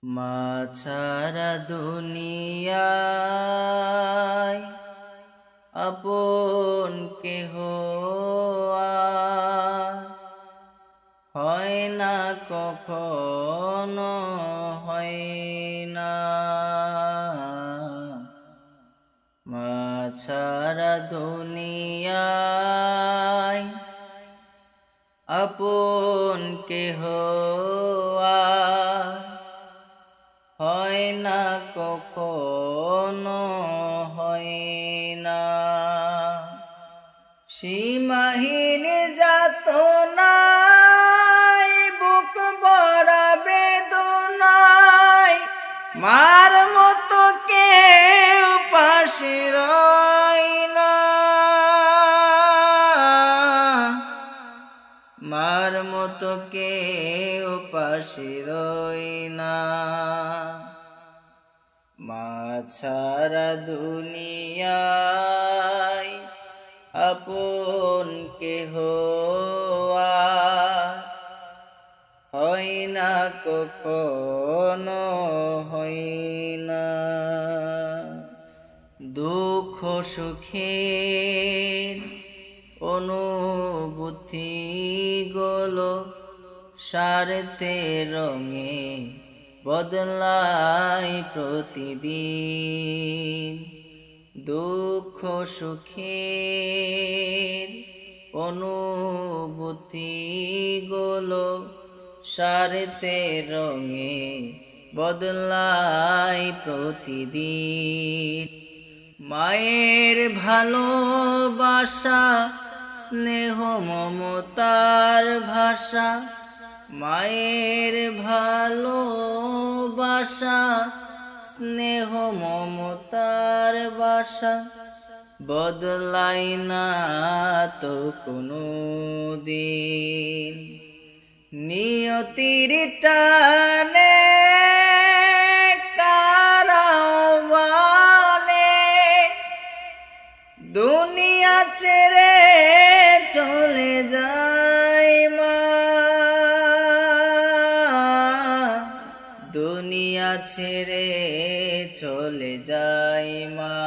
মা ছাড়া দুনিয়ায় আপন কেহ আর হয় না, কখনো হয় না। মা ছাড়া দুনিয়ায় আপন কেহ আর হয় না, কখনো হয় না। সীমাহীন যাতনায় বুক ভরা বেদনায় মার মতো কেউ পাশে রয় না। মার মতো কেউ পাশে রয় না। মা ছাড়া দুনিয়ায় আপন কেহ আর হয় না, কখনো হয় না। দুঃখ সুখের অনুভূতি গুলো স্বার্থে রঙে বদলায় প্রতিদিন। দুঃখ সুখের অনুভূতি গুলো স্বার্থে রঙে বদলায় প্রতিদিন। মায়ের ভালোবাসা স্নেহ মমতার ভাষা, মায়ের ভালোবাসা স্নেহ মমতার ভাষা বদলাই না তো কোনো দিন। নিয়তির টানে কারাওয়ানে দুনিয়া ছেড়ে চলে যায় মা। দুনিয়া ছেড়ে চলে যায় মা।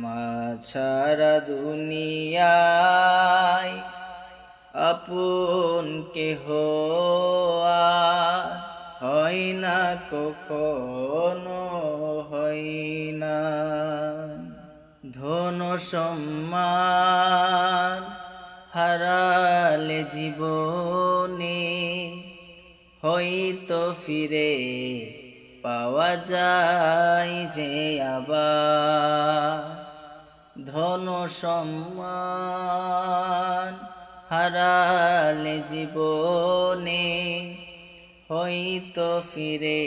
মা ছাড়া দুনিয়ায় আপন কেহ আর হয় না, কখনো হয় না। ধন সম্মান হারালে জীবনে হয়তো ফিরে পাওয়া যায় যে আবার। ধন সম্মান হারালে জীবনে হয়তো ফিরে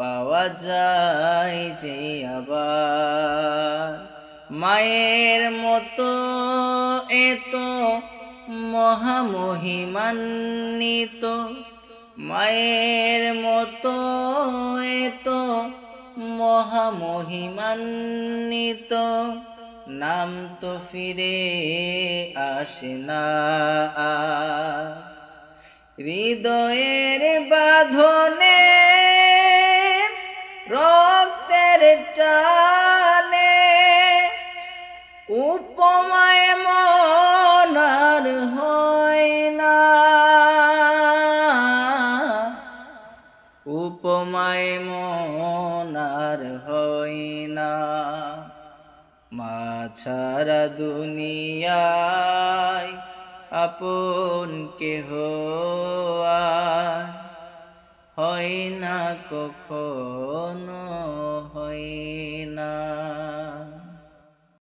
পাওয়া যায় যে আবার। মায়ের মতো এত মহামহিমান্বিত, মায়ের মতো এত মহামহিমান্বিত নাম তো ফিরে আসে না। হৃদয়ের বাঁধনে রক্তের টানে উপমায় মন আর হয় না। উপমায় মন আর হয় না। মা ছাড়া দুনিয়ায় আপন কেহ আর হয় না, কখনো হয় না।